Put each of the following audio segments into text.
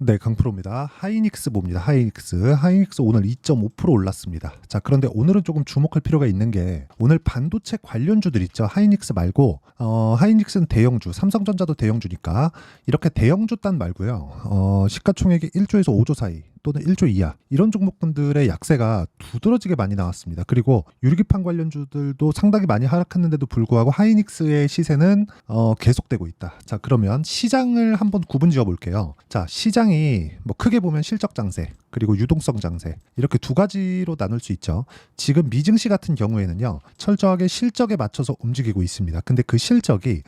네, 강프로입니다. 하이닉스 봅니다. 하이닉스 오늘 2.5% 올랐습니다. 자, 그런데 오늘은 조금 주목할 필요가 있는 게 오늘 반도체 관련주들 있죠. 하이닉스 말고 하이닉스는 대형주, 삼성전자도 대형주니까 이렇게 대형주 단 말고요. 시가총액이 1조에서 5조 사이 또는 1조 이하 이런 종목군들의 약세가 두드러지게 많이 나왔습니다. 그리고 유리기판 관련주들도 상당히 많이 하락했는데도 불구하고 하이닉스의 시세는 계속되고 있다. 자, 그러면 시장을 한번 구분 지어 볼게요. 자, 시장이 뭐 크게 보면 실적 장세 그리고 유동성 장세 이렇게 두 가지로 나눌 수 있죠. 지금 미증시 같은 경우에는요, 철저하게 실적에 맞춰서 움직이고 있습니다. 근데 그 실적이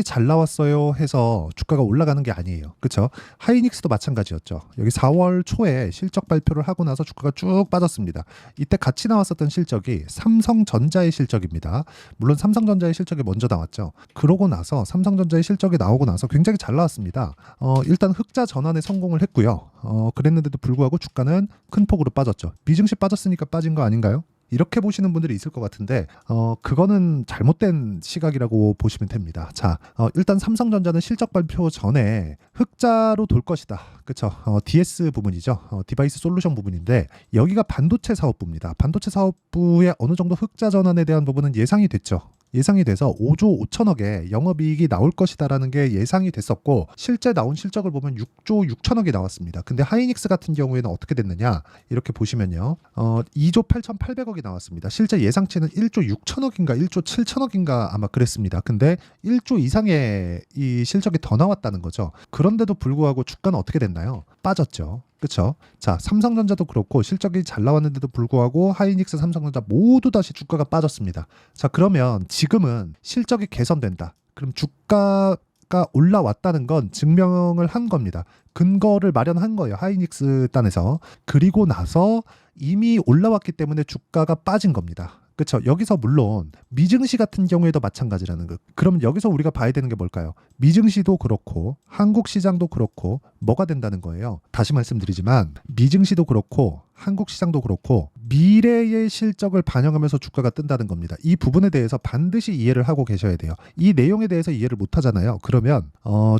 잘 나왔어요 해서 주가가 올라가는 게 아니에요. 그렇죠? 하이닉스도 마찬가지였죠. 여기 4월 초에 실적 발표를 하고 나서 주가가 쭉 빠졌습니다. 이때 같이 나왔었던 실적이 삼성전자의 실적입니다. 물론 삼성전자의 실적이 먼저 나왔죠. 그러고 나서 삼성전자의 실적이 나오고 나서 굉장히 잘 나왔습니다. 일단 흑자 전환에 성공을 했고요. 그랬는데도 불구하고 주가는 큰 폭으로 빠졌죠. 미증시 빠졌으니까 빠진 거 아닌가요? 이렇게 보시는 분들이 있을 것 같은데 그거는 잘못된 시각이라고 보시면 됩니다. 자, 일단 삼성전자는 실적 발표 전에 흑자로 돌 것이다. 그렇죠? DS 부분이죠. 디바이스 솔루션 부분인데 여기가 반도체 사업부입니다. 반도체 사업부의 어느 정도 흑자 전환에 대한 부분은 예상이 됐죠. 예상이 돼서 5조 5천억의 영업이익이 나올 것이다라는 게 예상이 됐었고 실제 나온 실적을 보면 6조 6천억이 나왔습니다. 근데 하이닉스 같은 경우에는 어떻게 됐느냐 이렇게 보시면요. 2조 8,800억이 나왔습니다. 실제 예상치는 1조 6천억인가 1조 7천억인가 아마 그랬습니다. 근데 1조 이상의 이 실적이 더 나왔다는 거죠. 그런데도 불구하고 주가는 어떻게 됐나요? 빠졌죠. 그렇죠? 자, 삼성전자도 그렇고 실적이 잘 나왔는데도 불구하고 하이닉스, 삼성전자 모두 다시 주가가 빠졌습니다. 자, 그러면 지금은 실적이 개선된다. 그럼 주가가 올라왔다는 건 증명을 한 겁니다. 근거를 마련한 거예요. 하이닉스 단에서. 그리고 나서 이미 올라왔기 때문에 주가가 빠진 겁니다. 그렇죠. 여기서 물론 미증시 같은 경우에도 마찬가지라는 거. 그럼 여기서 우리가 봐야 되는 게 뭘까요? 미증시도 그렇고 한국 시장도 그렇고 뭐가 된다는 거예요. 다시 말씀드리지만 미증시도 그렇고 한국 시장도 그렇고 미래의 실적을 반영하면서 주가가 뜬다는 겁니다. 이 부분에 대해서 반드시 이해를 하고 계셔야 돼요. 이 내용에 대해서 이해를 못 하잖아요. 그러면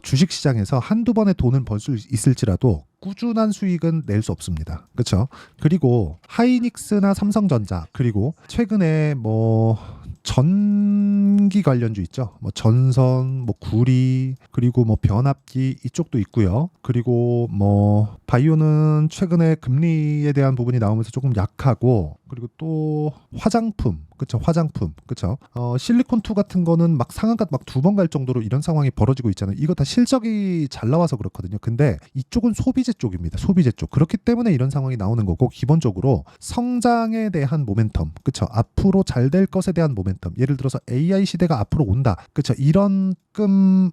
주식 시장에서 한두 번의 돈은 벌 수 있을지라도 꾸준한 수익은 낼 수 없습니다. 그렇죠? 그리고 하이닉스나 삼성전자 그리고 최근에 뭐 전기 관련주 있죠. 뭐 전선, 뭐 구리, 그리고 뭐 변압기 이쪽도 있고요. 그리고 뭐 바이오는 최근에 금리에 대한 부분이 나오면서 조금 약하고 그리고 또 화장품, 그렇죠? 화장품, 그렇죠? 실리콘2 같은 거는 막 상한가 막 두 번 갈 정도로 이런 상황이 벌어지고 있잖아요. 이거 다 실적이 잘 나와서 그렇거든요. 근데 이쪽은 소비재 쪽입니다. 소비재 쪽. 그렇기 때문에 이런 상황이 나오는 거고 기본적으로 성장에 대한 모멘텀, 그렇죠? 앞으로 잘 될 것에 대한 모멘텀. 예를 들어서 AI 시대가 앞으로 온다, 그렇죠? 이런 큰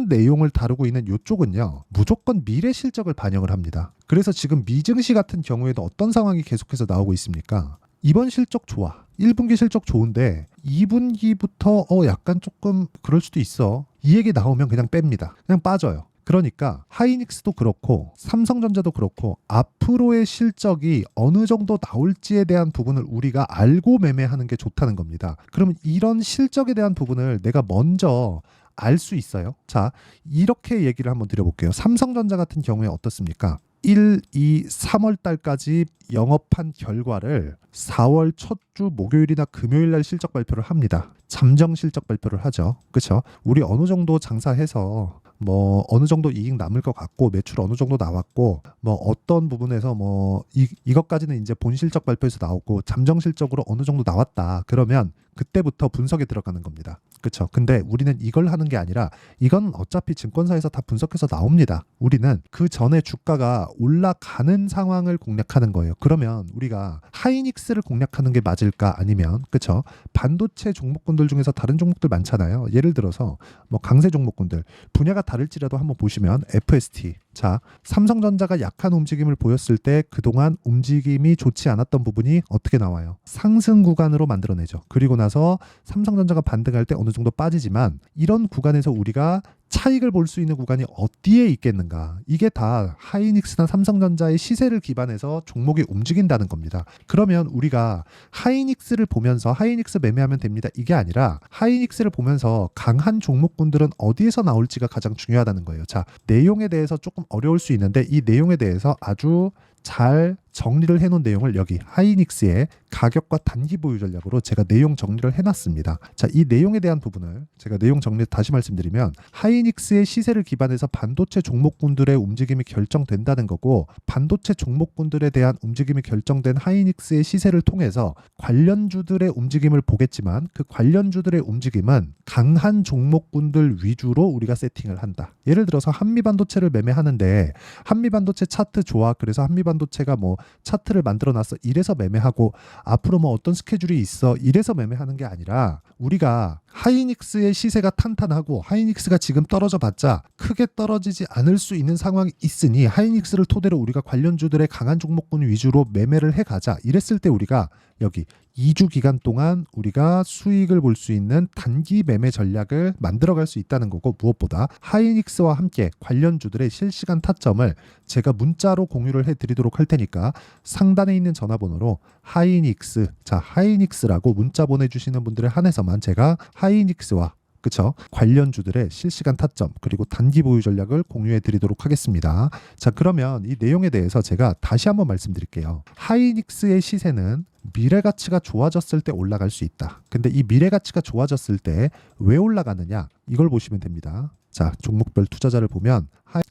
내용을 다루고 있는 이쪽은요 무조건 미래 실적을 반영을 합니다. 그래서 지금 미증시 같은 경우에도 어떤 상황이 계속해서 나오고 있습니까? 이번 실적 좋아. 1분기 실적 좋은데 2분기부터 약간 조금 그럴 수도 있어. 이 얘기 나오면 그냥 뺍니다. 그냥 빠져요. 그러니까 하이닉스도 그렇고 삼성전자도 그렇고 앞으로의 실적이 어느 정도 나올지에 대한 부분을 우리가 알고 매매하는 게 좋다는 겁니다. 그러면 이런 실적에 대한 부분을 내가 먼저 알 수 있어요. 자, 이렇게 얘기를 한번 드려볼게요. 삼성전자 같은 경우에 어떻습니까? 1, 2, 3월 달까지 영업한 결과를 4월 첫 주 목요일이나 금요일 날 실적 발표를 합니다. 잠정 실적 발표를 하죠. 그렇죠? 우리 어느 정도 장사해서 뭐 어느 정도 이익 남을 것 같고 매출 어느 정도 나왔고 뭐 어떤 부분에서 뭐 이것까지는 이제 본 실적 발표에서 나오고 잠정 실적으로 어느 정도 나왔다. 그러면 그때부터 분석에 들어가는 겁니다. 그렇죠? 근데 우리는 이걸 하는 게 아니라 이건 어차피 증권사에서 다 분석해서 나옵니다. 우리는 그 전에 주가가 올라가는 상황을 공략하는 거예요. 그러면 우리가 하이닉스를 공략하는 게 맞을까? 아니면 그렇죠? 반도체 종목군들 중에서 다른 종목들 많잖아요. 예를 들어서 뭐 강세 종목군들 분야가 다를지라도 한번 보시면 FST. 자, 삼성전자가 약한 움직임을 보였을 때 그동안 움직임이 좋지 않았던 부분이 어떻게 나와요? 상승 구간으로 만들어내죠. 그리고 나서 삼성전자가 반등할 때 어느 정도 빠지지만 이런 구간에서 우리가 차익을 볼 수 있는 구간이 어디에 있겠는가? 이게 다 하이닉스나 삼성전자의 시세를 기반해서 종목이 움직인다는 겁니다. 그러면 우리가 하이닉스를 보면서 하이닉스 매매하면 됩니다. 이게 아니라 하이닉스를 보면서 강한 종목군들은 어디에서 나올지가 가장 중요하다는 거예요. 자, 내용에 대해서 조금 어려울 수 있는데 이 내용에 대해서 아주 잘 정리를 해놓은 내용을 여기 하이닉스의 가격과 단기 보유 전략으로 제가 내용 정리를 해놨습니다. 자, 이 내용에 대한 부분을 제가 내용 정리 다시 말씀드리면 하이닉스의 시세를 기반해서 반도체 종목군들의 움직임이 결정된다는 거고 반도체 종목군들에 대한 움직임이 결정된 하이닉스의 시세를 통해서 관련주들의 움직임을 보겠지만 그 관련주들의 움직임은 강한 종목군들 위주로 우리가 세팅을 한다. 예를 들어서 한미반도체를 매매하는데 한미반도체 차트 좋아. 그래서 한미반도체가 뭐 차트를 만들어 놨어. 이래서 매매하고 앞으로 뭐 어떤 스케줄이 있어. 이래서 매매하는 게 아니라 우리가 하이닉스의 시세가 탄탄하고 하이닉스가 지금 떨어져 봤자 크게 떨어지지 않을 수 있는 상황이 있으니 하이닉스를 토대로 우리가 관련주들의 강한 종목군 위주로 매매를 해가자. 이랬을 때 우리가 여기 2주 기간 동안 우리가 수익을 볼 수 있는 단기 매매 전략을 만들어갈 수 있다는 거고 무엇보다 하이닉스와 함께 관련주들의 실시간 타점을 제가 문자로 공유를 해드리도록 할 테니까 상단에 있는 전화번호로 하이닉스, 자 하이닉스라고 문자 보내주시는 분들에 한해서만 제가 하이닉스와 그쵸? 관련주들의 실시간 타점 그리고 단기 보유 전략을 공유해 드리도록 하겠습니다. 자, 그러면 이 내용에 대해서 제가 다시 한번 말씀드릴게요. 하이닉스의 시세는 미래 가치가 좋아졌을 때 올라갈 수 있다. 근데 이 미래 가치가 좋아졌을 때 왜 올라가느냐? 이걸 보시면 됩니다. 자, 종목별 투자자를 보면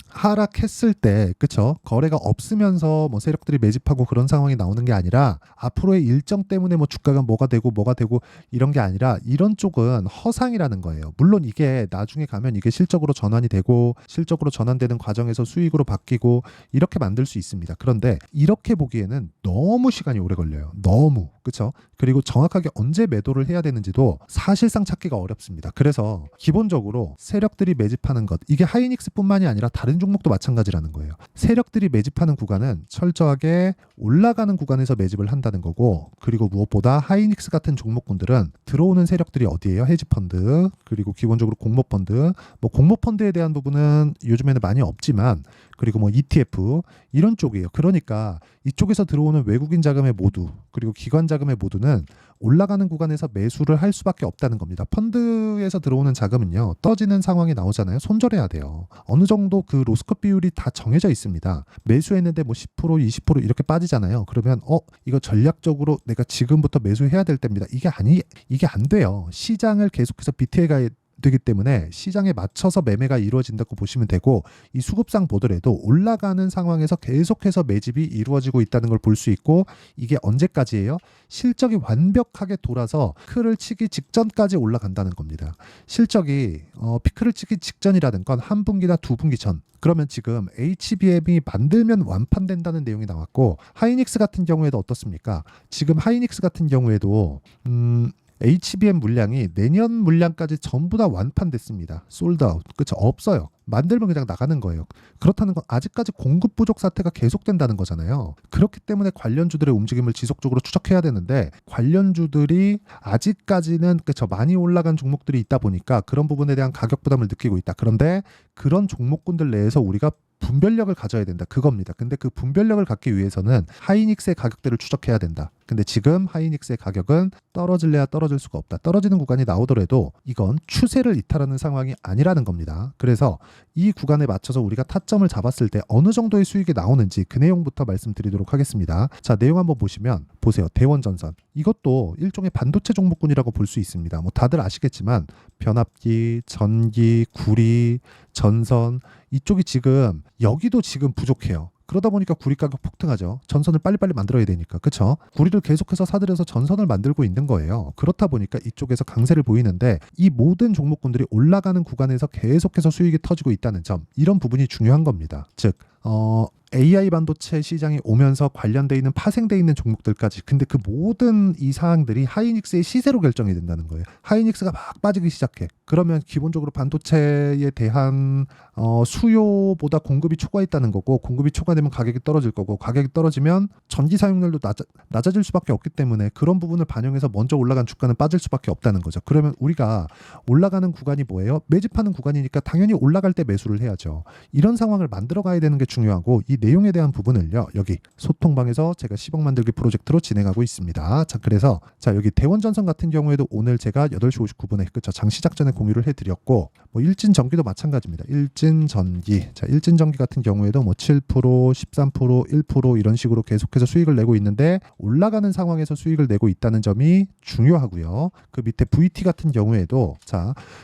하락했을 때 그쵸? 거래가 없으면서 뭐 세력들이 매집하고 그런 상황이 나오는 게 아니라 앞으로의 일정 때문에 뭐 주가가 뭐가 되고 이런 게 아니라 이런 쪽은 허상이라는 거예요. 물론 이게 나중에 가면 이게 실적으로 전환이 되고 실적으로 전환되는 과정에서 수익으로 바뀌고 이렇게 만들 수 있습니다. 그런데 이렇게 보기에는 너무 시간이 오래 걸려요. 너무. 그쵸? 그리고 정확하게 언제 매도를 해야 되는지도 사실상 찾기가 어렵습니다. 그래서 기본적으로 세력들이 매집하는 것 이게 하이닉스뿐만이 아니라 다른 종목도 마찬가지라는 거예요. 세력들이 매집하는 구간은 철저하게 올라가는 구간에서 매집을 한다는 거고 그리고 무엇보다 하이닉스 같은 종목군들은 들어오는 세력들이 어디예요? 헤지펀드 그리고 기본적으로 공모펀드 뭐 공모펀드에 대한 부분은 요즘에는 많이 없지만 그리고 뭐 ETF 이런 쪽이에요. 그러니까 이쪽에서 들어오는 외국인 자금의 모두 그리고 기관 자금의 모두는 올라가는 구간에서 매수를 할 수밖에 없다는 겁니다. 펀드에서 들어오는 자금은요. 떨어지는 상황이 나오잖아요. 손절해야 돼요. 어느 정도 그 로스컷 비율이 다 정해져 있습니다. 매수했는데 뭐 10% 20% 이렇게 빠지잖아요. 그러면 이거 전략적으로 내가 지금부터 매수해야 될 때입니다. 이게 안 돼요. 시장을 계속해서 비트에 가야 되기 때문에 시장에 맞춰서 매매가 이루어진다고 보시면 되고 이 수급상 보더라도 올라가는 상황에서 계속해서 매집이 이루어지고 있다는 걸 볼 수 있고 이게 언제까지예요? 실적이 완벽하게 돌아서 피크를 치기 직전까지 올라간다는 겁니다. 실적이 피크를 치기 직전이라는 건 한 분기나 두 분기 전 그러면 지금 HBM이 만들면 완판된다는 내용이 나왔고 하이닉스 같은 경우에도 어떻습니까? 지금 하이닉스 같은 경우에도 HBM 물량이 내년 물량까지 전부 다 완판됐습니다. 솔드아웃. 그쵸? 없어요. 만들면 그냥 나가는 거예요. 그렇다는 건 아직까지 공급 부족 사태가 계속된다는 거잖아요. 그렇기 때문에 관련주들의 움직임을 지속적으로 추적해야 되는데 관련주들이 아직까지는 그쵸 많이 올라간 종목들이 있다 보니까 그런 부분에 대한 가격 부담을 느끼고 있다. 그런데 그런 종목군들 내에서 우리가 분별력을 가져야 된다. 그겁니다. 근데 그 분별력을 갖기 위해서는 하이닉스의 가격대를 추적해야 된다. 근데 지금 하이닉스의 가격은 떨어질래야 떨어질 수가 없다. 떨어지는 구간이 나오더라도 이건 추세를 이탈하는 상황이 아니라는 겁니다. 그래서 이 구간에 맞춰서 우리가 타점을 잡았을 때 어느 정도의 수익이 나오는지 그 내용부터 말씀드리도록 하겠습니다. 자, 내용 한번 보시면 보세요. 대원전선. 이것도 일종의 반도체 종목군이라고 볼 수 있습니다. 뭐 다들 아시겠지만 변압기, 전기, 구리, 전선 이쪽이 지금 여기도 지금 부족해요. 그러다 보니까 구리 가격 폭등하죠. 전선을 빨리빨리 만들어야 되니까. 그쵸? 구리를 계속해서 사들여서 전선을 만들고 있는 거예요. 그렇다 보니까 이쪽에서 강세를 보이는데 이 모든 종목군들이 올라가는 구간에서 계속해서 수익이 터지고 있다는 점 이런 부분이 중요한 겁니다. 즉 AI 반도체 시장이 오면서 관련돼 있는 파생돼 있는 종목들까지. 근데 그 모든 이 사항들이 하이닉스의 시세로 결정이 된다는 거예요. 하이닉스가 막 빠지기 시작해. 그러면 기본적으로 반도체에 대한 수요보다 공급이 초과했다는 거고, 공급이 초과되면 가격이 떨어질 거고, 가격이 떨어지면 전기 사용량도 낮아질 수밖에 없기 때문에 그런 부분을 반영해서 먼저 올라간 주가는 빠질 수밖에 없다는 거죠. 그러면 우리가 올라가는 구간이 뭐예요? 매집하는 구간이니까 당연히 올라갈 때 매수를 해야죠. 이런 상황을 만들어 가야 되는 게 중요하고, 이 내용에 대한 부분을요, 여기 소통방에서 제가 10억 만들기 프로젝트로 진행하고 있습니다. 자, 그래서 여기 대원전선 같은 경우에도 오늘 제가 8시 59분에 그쵸, 장 시작 전에 공유를 해드렸고, 뭐 일진전기도 마찬가지입니다. 일진전기, 일진전기 같은 경우에도 뭐 7%, 13%, 1% 이런 식으로 계속해서 수익을 내고 있는데, 올라가는 상황에서 수익을 내고 있다는 점이 중요하고요. 그 밑에 VT 같은 경우에도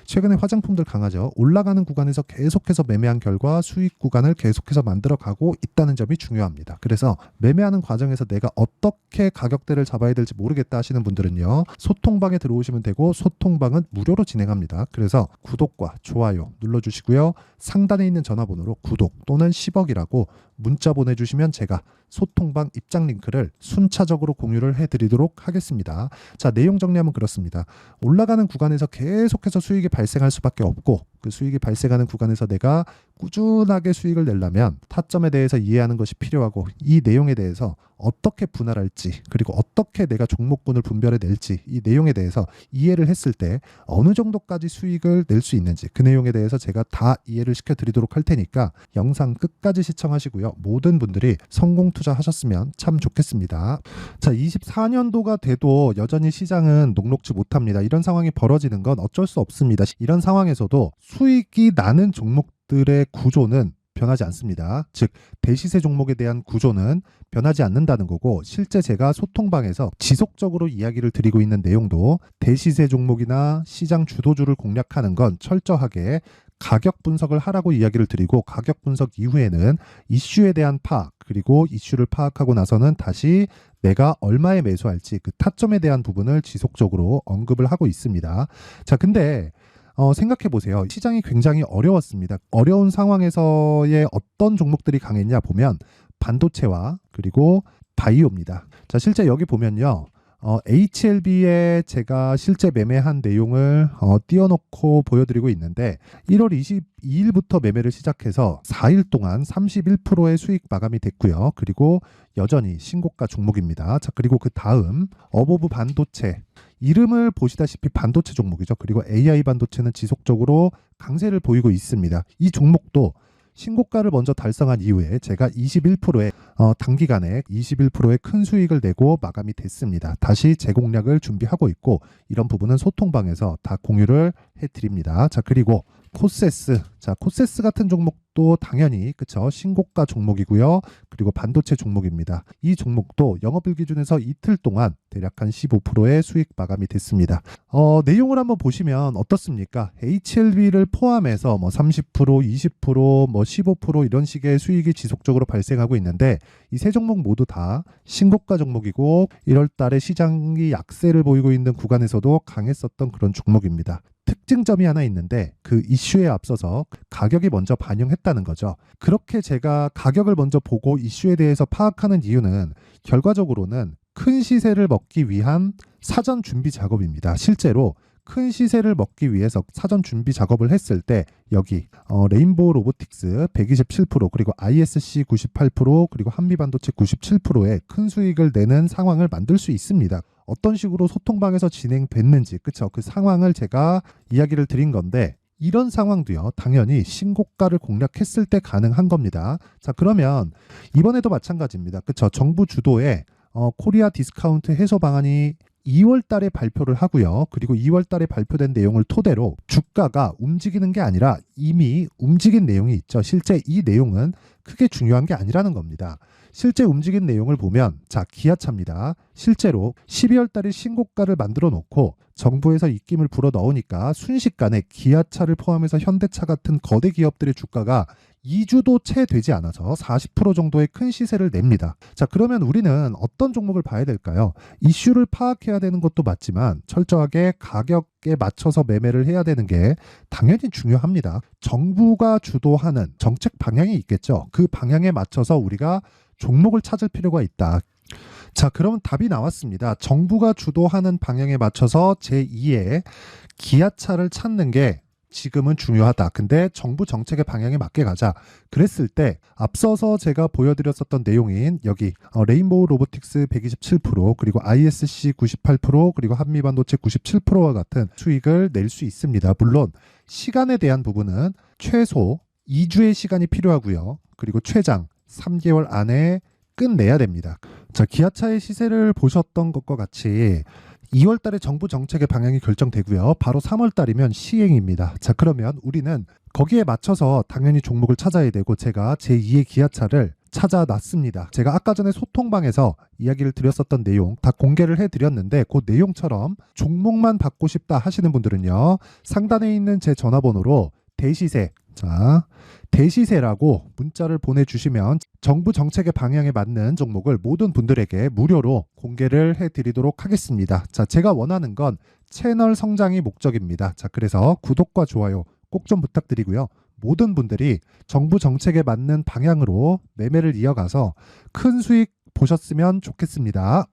최근에 화장품들 강하죠. 올라가는 구간에서 계속해서 매매한 결과 수익 구간을 계속해서 만들어가고 있다는 점이 중요합니다. 그래서 매매하는 과정에서 내가 어떻게 가격대를 잡아야 될지 모르겠다 하시는 분들은요, 소통방에 들어오시면 되고, 소통방은 무료로 진행합니다. 그래서 구독과 좋아요 눌러주시고요. 상단에 있는 전화번호로 구독 또는 10억이라고 문자 보내주시면 제가 소통방 입장 링크를 순차적으로 공유를 해드리도록 하겠습니다. 자, 내용 정리하면 그렇습니다. 올라가는 구간에서 계속해서 수익이 발생할 수밖에 없고, 그 수익이 발생하는 구간에서 내가 꾸준하게 수익을 내려면 타점에 대해서 이해하는 것이 필요하고, 이 내용에 대해서 어떻게 분할할지, 그리고 어떻게 내가 종목군을 분별해 낼지, 이 내용에 대해서 이해를 했을 때 어느 정도까지 수익을 낼 수 있는지, 그 내용에 대해서 제가 다 이해를 시켜드리도록 할 테니까 영상 끝까지 시청하시고요. 모든 분들이 성공 투자하셨으면 참 좋겠습니다. 자, 24년도가 돼도 여전히 시장은 녹록지 못합니다. 이런 상황이 벌어지는 건 어쩔 수 없습니다. 이런 상황에서도 수익이 나는 종목들의 구조는 변하지 않습니다. 즉, 대시세 종목에 대한 구조는 변하지 않는다는 거고, 실제 제가 소통방에서 지속적으로 이야기를 드리고 있는 내용도 대시세 종목이나 시장 주도주를 공략하는 건 철저하게 가격 분석을 하라고 이야기를 드리고, 가격 분석 이후에는 이슈에 대한 파악, 그리고 이슈를 파악하고 나서는 다시 내가 얼마에 매수할지 그 타점에 대한 부분을 지속적으로 언급을 하고 있습니다. 자, 근데 생각해 보세요. 시장이 굉장히 어려웠습니다. 어려운 상황에서의 어떤 종목들이 강했냐 보면 반도체와 그리고 바이오입니다. 자, 실제 여기 보면요. HLB에 제가 실제 매매한 내용을 띄워놓고 보여드리고 있는데, 1월 22일부터 매매를 시작해서 4일 동안 31%의 수익 마감이 됐고요. 그리고 여전히 신고가 종목입니다. 자, 그리고 그 다음 어보브 반도체, 이름을 보시다시피 반도체 종목이죠. 그리고 AI 반도체는 지속적으로 강세를 보이고 있습니다. 이 종목도 신고가를 먼저 달성한 이후에 제가 21%의 단기간에 21%의 큰 수익을 내고 마감이 됐습니다. 다시 재공략을 준비하고 있고, 이런 부분은 소통방에서 다 공유를 해드립니다. 자, 그리고 코세스, 코세스 같은 종목도 당연히 그쵸, 신고가 종목이고요. 그리고 반도체 종목입니다. 이 종목도 영업일 기준에서 이틀 동안 대략 한 15%의 수익 마감이 됐습니다. 내용을 한번 보시면 어떻습니까? HLB를 포함해서 뭐 30%, 20%, 뭐 15% 이런 식의 수익이 지속적으로 발생하고 있는데, 이 세 종목 모두 다 신고가 종목이고, 1월 달에 시장이 약세를 보이고 있는 구간에서도 강했었던 그런 종목입니다. 특징점이 하나 있는데, 그 이슈에 앞서서 가격이 먼저 반영했다는 거죠. 그렇게 제가 가격을 먼저 보고 이슈에 대해서 파악하는 이유는 결과적으로는 큰 시세를 먹기 위한 사전 준비 작업입니다. 실제로 큰 시세를 먹기 위해서 사전 준비 작업을 했을 때 여기 레인보우 로보틱스 127%, 그리고 ISC 98%, 그리고 한미반도체 97%의 큰 수익을 내는 상황을 만들 수 있습니다. 어떤 식으로 소통방에서 진행됐는지, 그쵸? 그 상황을 제가 이야기를 드린 건데, 이런 상황도요, 당연히 신고가를 공략했을 때 가능한 겁니다. 자, 그러면 이번에도 마찬가지입니다. 그쵸? 정부 주도의 코리아 디스카운트 해소 방안이 2월 달에 발표를 하고요. 그리고 2월 달에 발표된 내용을 토대로 주가가 움직이는 게 아니라 이미 움직인 내용이 있죠. 실제 이 내용은 크게 중요한 게 아니라는 겁니다. 실제 움직인 내용을 보면, 자, 기아차입니다. 실제로 12월 달에 신고가를 만들어 놓고 정부에서 입김을 불어 넣으니까 순식간에 기아차를 포함해서 현대차 같은 거대 기업들의 주가가 2주도 채 되지 않아서 40% 정도의 큰 시세를 냅니다. 자, 그러면 우리는 어떤 종목을 봐야 될까요? 이슈를 파악해야 되는 것도 맞지만 철저하게 가격에 맞춰서 매매를 해야 되는 게 당연히 중요합니다. 정부가 주도하는 정책 방향이 있겠죠. 그 방향에 맞춰서 우리가 종목을 찾을 필요가 있다. 자, 그러면 답이 나왔습니다. 정부가 주도하는 방향에 맞춰서 제2의 기아차를 찾는 게 지금은 중요하다. 근데 정부 정책의 방향에 맞게 가자. 그랬을 때 앞서서 제가 보여드렸었던 내용인 여기 레인보우 로보틱스 127% 그리고 ISC 98% 그리고 한미반도체 97%와 같은 수익을 낼 수 있습니다. 물론 시간에 대한 부분은 최소 2주의 시간이 필요하고요. 그리고 최장 3개월 안에 끝내야 됩니다. 자, 기아차의 시세를 보셨던 것과 같이 2월 달에 정부 정책의 방향이 결정되고요. 바로 3월 달이면 시행입니다. 자, 그러면 우리는 거기에 맞춰서 당연히 종목을 찾아야 되고 제가 제2의 기아차를 찾아놨습니다. 제가 아까 전에 소통방에서 이야기를 드렸었던 내용 다 공개를 해드렸는데 그 내용처럼 종목만 받고 싶다 하시는 분들은요. 상단에 있는 제 전화번호로 대시세, 자, 대시세라고 문자를 보내주시면 정부 정책의 방향에 맞는 종목을 모든 분들에게 무료로 공개를 해드리도록 하겠습니다. 자, 제가 원하는 건 채널 성장이 목적입니다. 자, 그래서 구독과 좋아요 꼭 좀 부탁드리고요. 모든 분들이 정부 정책에 맞는 방향으로 매매를 이어가서 큰 수익 보셨으면 좋겠습니다.